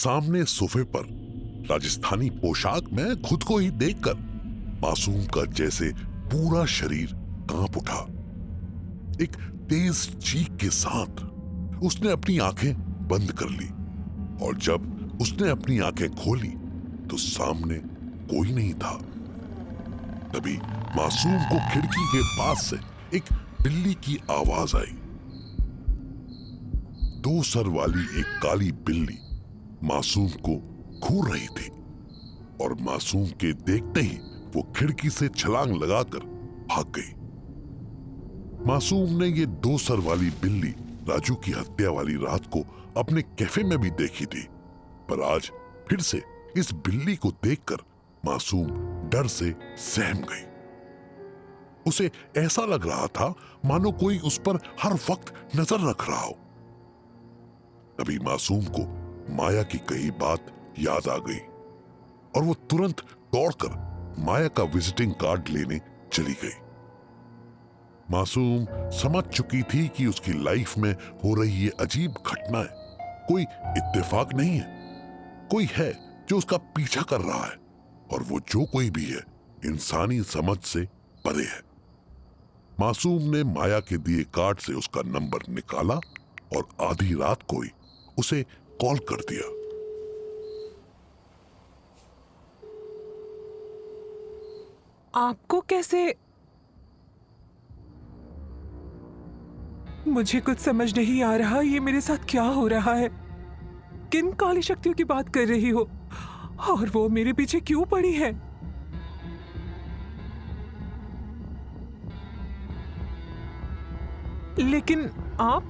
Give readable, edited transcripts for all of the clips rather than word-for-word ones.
सामने सोफे पर राजस्थानी पोशाक में खुद को ही देखकर मासूम का जैसे पूरा शरीर कांप उठा। एक तेज चीख के साथ उसने अपनी आंखें बंद कर ली और जब उसने अपनी आंखें खोली तो सामने कोई नहीं था। तभी मासूम को खिड़की के पास से एक बिल्ली की आवाज आई। दो सर वाली एक काली बिल्ली मासूम को घूर रही थी और मासूम के देखते ही वो खिड़की से छलांग लगाकर भाग गई। मासूम ने ये दो सर वाली बिल्ली राजू की हत्या वाली रात को अपने कैफे में भी देखी थी, पर आज फिर से इस बिल्ली को देखकर मासूम डर से सहम गई। उसे ऐसा लग रहा था मानो कोई उस पर हर वक्त नजर रख रहा हो। तभी मासूम को माया की कही बात याद आ गई और वो तुरंत दौड़कर माया का विजिटिंग कार्ड लेने चली गई। मासूम समझ चुकी थी कि उसकी लाइफ में हो रही ये अजीब घटनाएं कोई इत्तेफाक नहीं है, कोई है जो उसका पीछा कर रहा है और वो जो कोई भी है इंसानी समझ से परे है। मासूम ने माया के दिए कार्ड से उसका नंबर निकाला और आधी रात को ही उसे कॉल कर दिया। आपको कैसे? मुझे कुछ समझ नहीं आ रहा, ये मेरे साथ क्या हो रहा है? किन काली शक्तियों की बात कर रही हो और वो मेरे पीछे क्यों पड़ी है? लेकिन आप?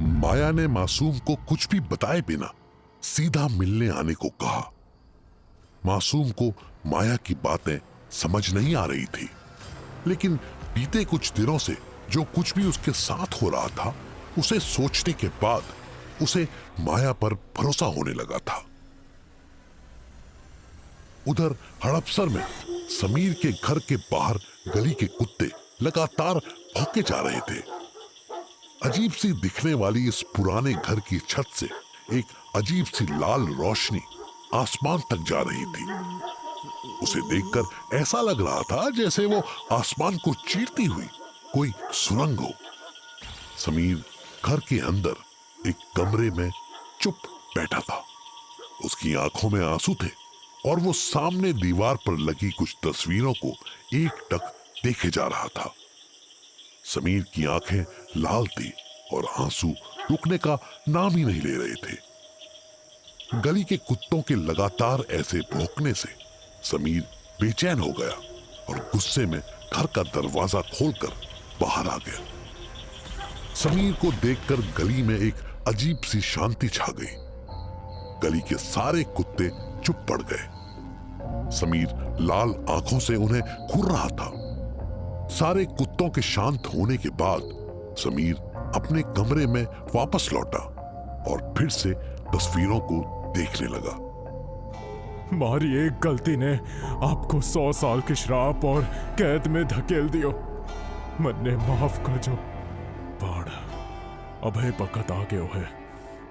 माया ने मासूम को कुछ भी बताए बिना सीधा मिलने आने को कहा। मासूम को माया की बातें समझ नहीं आ रही थी, लेकिन बीते कुछ दिनों से जो कुछ भी उसके साथ हो रहा था उसे सोचने के बाद उसे माया पर भरोसा होने लगा था। उधर हड़पसर में समीर के घर के बाहर गली के कुत्ते लगातार भौंके जा रहे थे। अजीब सी दिखने वाली इस पुराने घर की छत से एक अजीब सी लाल रोशनी आसमान तक जा रही थी। उसे देखकर ऐसा लग रहा था जैसे वो आसमान को चीरती हुई कोई सुरंग हो। समीर घर के अंदर एक कमरे में चुप बैठा था। उसकी आंखों में आंसू थे और वो सामने दीवार पर लगी कुछ तस्वीरों को एकटक देखे जा रहा था। समीर की आंखें लाल थी और आंसू रुकने का नाम ही नहीं ले रहे थे। गली के कुत्तों के लगातार ऐसे भौंकने से समीर बेचैन हो गया और गुस्से में घर का दरवाजा खोलकर बाहर आ गया। समीर को देखकर गली में एक अजीब सी शांति छा गई। गली के सारे कुत्ते चुप पड़ गए। समीर लाल आंखों से उन्हें घूर रहा था। सारे कुत्तों के शांत होने के बाद समीर अपने कमरे में वापस लौटा और फिर से तस्वीरों को देखने लगा। हमारी एक गलती ने आपको 100 साल के श्राप और कैद में धकेल दियो। मन्ने माफ कर जो पण अभय पकत आ गयो है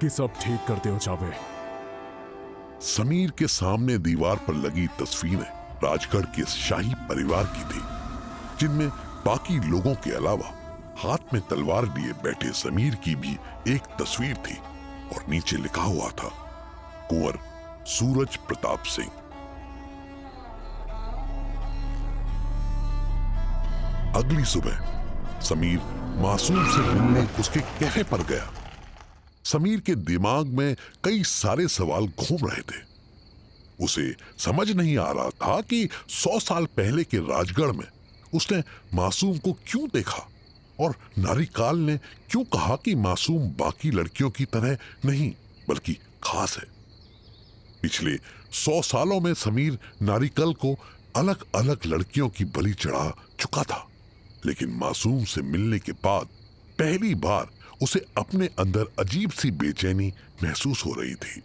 कि सब ठीक कर दियो जावे। समीर के सामने दीवार पर लगी तस्वीरें राजगढ़ के शाही परिवार की थी, जिनमें बाकी लोगों के अलावा हाथ में तलवार लिए बैठे समीर की भी एक तस्वीर थी और नीचे लिखा हुआ था, कुंवर सूरज प्रताप सिंह। अगली सुबह समीर मासूम से मिलने उसके कैफे पर गया। समीर के दिमाग में कई सारे सवाल घूम रहे थे। उसे समझ नहीं आ रहा था कि 100 साल पहले के राजगढ़ में उसने मासूम को क्यों देखा और नारीकाल ने क्यों कहा कि मासूम बाकी लड़कियों की तरह नहीं बल्कि खास है। पिछले 100 सालों में समीर नारीकल को अलग अलग लड़कियों की बलि चढ़ा चुका था, लेकिन मासूम से मिलने के बाद पहली बार उसे अपने अंदर अजीब सी बेचैनी महसूस हो रही थी।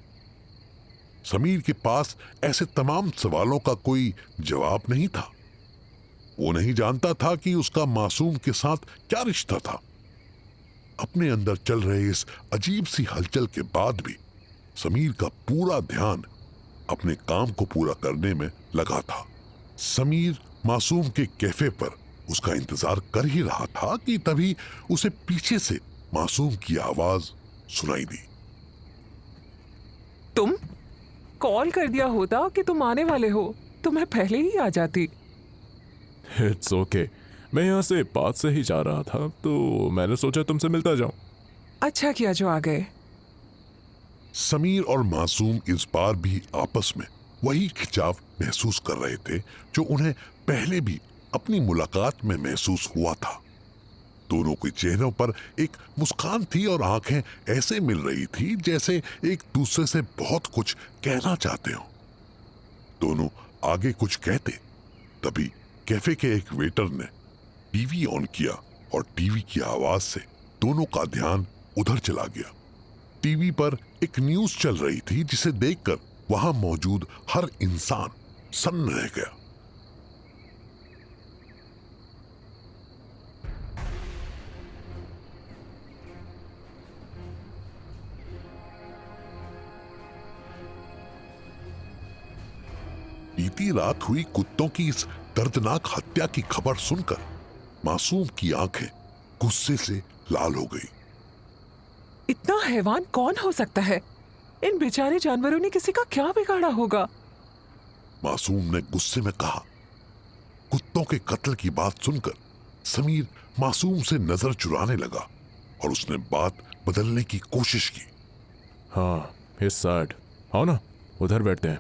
समीर के पास ऐसे तमाम सवालों का कोई जवाब नहीं था। वो नहीं जानता था कि उसका मासूम के साथ क्या रिश्ता था। अपने अंदर चल रहे इस अजीब सी हलचल के बाद भी समीर का पूरा ध्यान अपने काम को पूरा करने में लगा था। समीर मासूम के कैफे पर उसका इंतजार कर ही रहा था कि तभी उसे पीछे से मासूम की आवाज सुनाई दी। तुम कॉल कर दिया होता कि तुम आने वाले हो तो मैं पहले ही आ जाती। इट्स ओके, मैं यहाँ से पास से ही जा रहा था तो मैंने सोचा तुमसे मिलता जाऊं। अच्छा किया जो आ गए। समीर और मासूम इस बार भी आपस में वही खिंचाव महसूस कर रहे थे जो उन्हें पहले भी अपनी मुलाकात में महसूस हुआ था। दोनों के चेहरों पर एक मुस्कान थी और आंखें ऐसे मिल रही थी जैसे एक दूसरे से बहुत कुछ कहना चाहते हो। दोनों आगे कुछ कहते, तभी कैफे के एक वेटर ने टीवी ऑन किया और टीवी की आवाज से दोनों का ध्यान उधर चला गया। टीवी पर एक न्यूज चल रही थी जिसे देखकर वहां मौजूद हर इंसान सन्न रह गया। बीती रात हुई कुत्तों की इस दर्दनाक हत्या की खबर सुनकर मासूम की आंखें गुस्से से लाल हो गई। इतना हैवान कौन हो सकता है? इन बेचारे जानवरों ने किसी का क्या बिगाड़ा होगा? मासूम ने गुस्से में कहा। कुत्तों के कत्ल की बात सुनकर समीर मासूम से नजर चुराने लगा और उसने बात बदलने की कोशिश की। हाँ, इस साइड आओ ना, उधर बैठते हैं।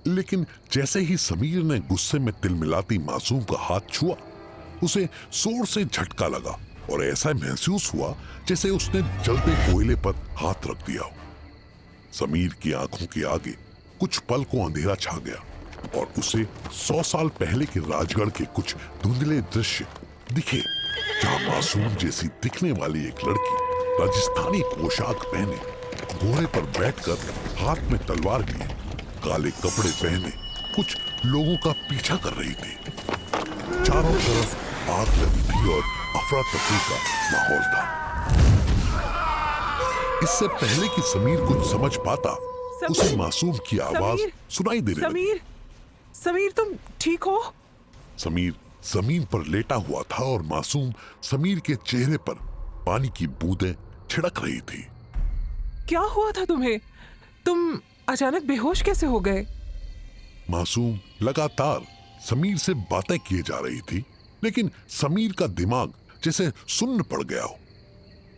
लेकिन जैसे ही समीर ने गुस्से में तिलमिलाती मासूम का हाथ छुआ, उसे जोर से झटका लगा और ऐसा महसूस हुआ जैसे उसने जलते कोयले पर हाथ रख दिया हो। समीर की आंखों के आगे कुछ पल को अंधेरा छा गया और उसे 100 साल पहले के राजगढ़ के कुछ धुंधले दृश्य दिखे, जहां मासूम जैसी दिखने वाली एक लड़की राजस्थानी पोशाक पहने घोड़े पर बैठकर हाथ में तलवार लिए काले कपड़े पहने कुछ लोगों का पीछा कर रही थी। चारों तरफ आग लगी थी और अफरा तफरी का माहौल था। इससे पहले कि समीर कुछ समझ पाता, उसे मासूम की आवाज सुनाई देने लगी। समीर तुम ठीक हो? समीर जमीन पर लेटा हुआ था और मासूम समीर के चेहरे पर पानी की बूंदें छिड़क रही थी। क्या हुआ था तुम्हें? तुम अचानक बेहोश कैसे हो गए? मासूम लगातार समीर से बातें किए जा रही थी, लेकिन समीर का दिमाग जैसे सुन्न पड़ गया हो।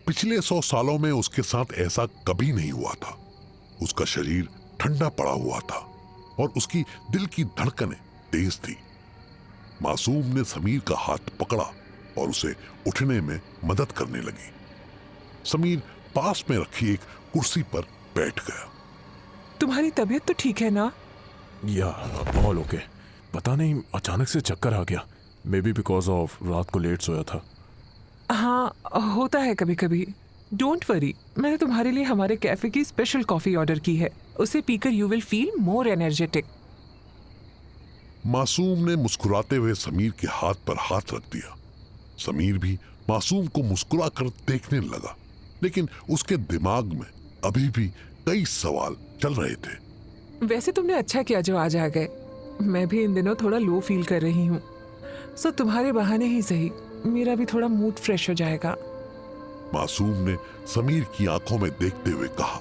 पिछले 100 सालों में उसके साथ ऐसा कभी नहीं हुआ था। उसका शरीर ठंडा पड़ा हुआ था और उसकी दिल की धड़कनें तेज थी। मासूम ने समीर का हाथ पकड़ा और उसे उठने में मदद करने लगी। समीर पास में रखी एक कुर्सी पर बैठ गया। तुम्हारी तबीयत तो ठीक है ना? या ऑल ओके। पता नहीं अचानक से चक्कर आ गया, मे बी बिकॉज ऑफ रात को लेट सोया था। हाँ, होता है कभी कभी। डोंट वरी, मैंने तुम्हारे लिए हमारे कैफे की स्पेशल कॉफी ऑर्डर की है। उसे पीकर you will feel more energetic. मासूम ने मुस्कुराते हुए समीर के हाथ पर हाथ रख दिया। समीर भी मासूम को मुस्कुरा कर देखने लगा, लेकिन उसके दिमाग में अभी भी कई सवाल चल रहे थे। वैसे तुमने अच्छा किया जो आज आ गए। मैं भी इन दिनों थोड़ा लो फील कर रही हूँ, सो तुम्हारे बहाने ही सही मेरा भी थोड़ा मूड फ्रेश हो जाएगा। मासूम ने समीर की आंखों में देखते हुए कहा।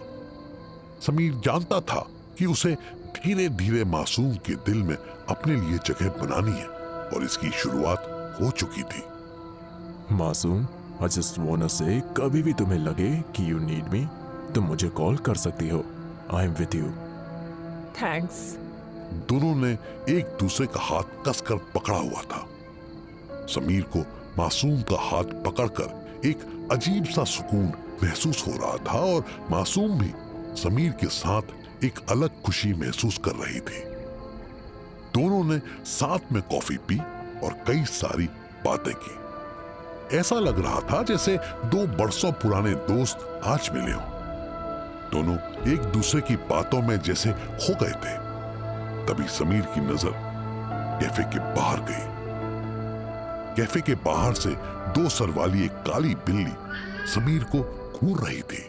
समीर जानता था कि उसे धीरे धीरे मासूम के दिल में अपने लिए जगह बनानी है और इसकी शुरुआत हो चुकी थी। मासूम, आई जस्ट वांट से कभी भी तुम्हें लगे कि यू नीड मी, तुम मुझे कॉल कर सकती हो। I am with you. Thanks. दोनों ने एक दूसरे का हाथ कसकर पकड़ा हुआ था। समीर को मासूम का हाथ पकड़कर एक अजीब सा सुकून महसूस हो रहा था और मासूम भी समीर के साथ एक अलग खुशी महसूस कर रही थी। दोनों ने साथ में कॉफी पी और कई सारी बातें की। ऐसा लग रहा था जैसे 2 बरसों पुराने दोस्त आज मिले हों। दोनों एक दूसरे की बातों में जैसे खो गए थे। तभी समीर की नजर कैफे के बाहर गई। कैफे के बाहर से 2 सर वाली एक काली बिल्ली समीर को घूर रही थी।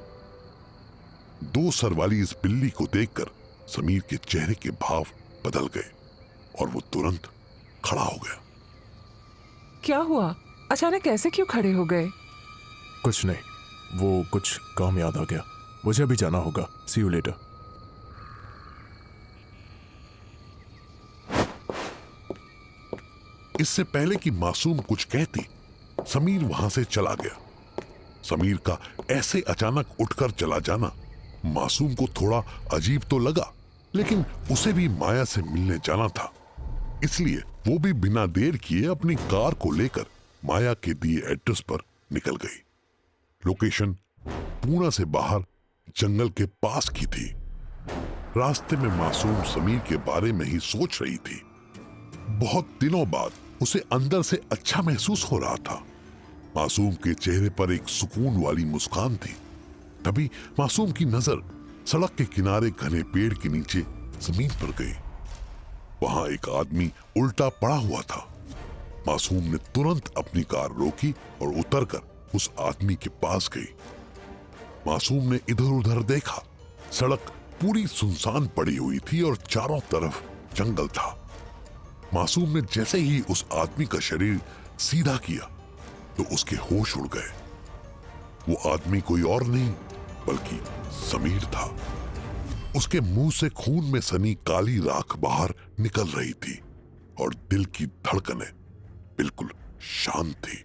दो सर वाली इस बिल्ली को देखकर समीर के चेहरे के भाव बदल गए और वो तुरंत खड़ा हो गया। क्या हुआ? अचानक ऐसे क्यों खड़े हो गए? कुछ नहीं, वो कुछ काम याद आ गया। मुझे अभी जाना होगा। सी यू लेटर। इससे पहले कि मासूम कुछ कहती, समीर वहां से चला गया। समीर का ऐसे अचानक उठकर चला जाना मासूम को थोड़ा अजीब तो लगा, लेकिन उसे भी माया से मिलने जाना था। इसलिए वो भी बिना देर किए अपनी कार को लेकर माया के दिए एड्रेस पर निकल गई। लोकेशन पूना से बाहर जंगल के पास की थी। रास्ते में मासूम समीर के बारे में ही सोच रही थी। बहुत दिनों बाद उसे अंदर से अच्छा महसूस हो रहा था। मासूम के चेहरे पर एक सुकून वाली मुस्कान थी। तभी मासूम की नजर सड़क के किनारे घने पेड़ के नीचे जमीन पर गई। वहां एक आदमी उल्टा पड़ा हुआ था। मासूम ने तुरंत अपनी कार रोकी और उतरकर उस आदमी के पास गई। मासूम ने इधर उधर देखा। सड़क पूरी सुनसान पड़ी हुई थी और चारों तरफ जंगल था। मासूम ने जैसे ही उस आदमी का शरीर सीधा किया तो उसके होश उड़ गए। वो आदमी कोई और नहीं बल्कि समीर था। उसके मुंह से खून में सनी काली राख बाहर निकल रही थी और दिल की धड़कनें बिल्कुल शांत थी।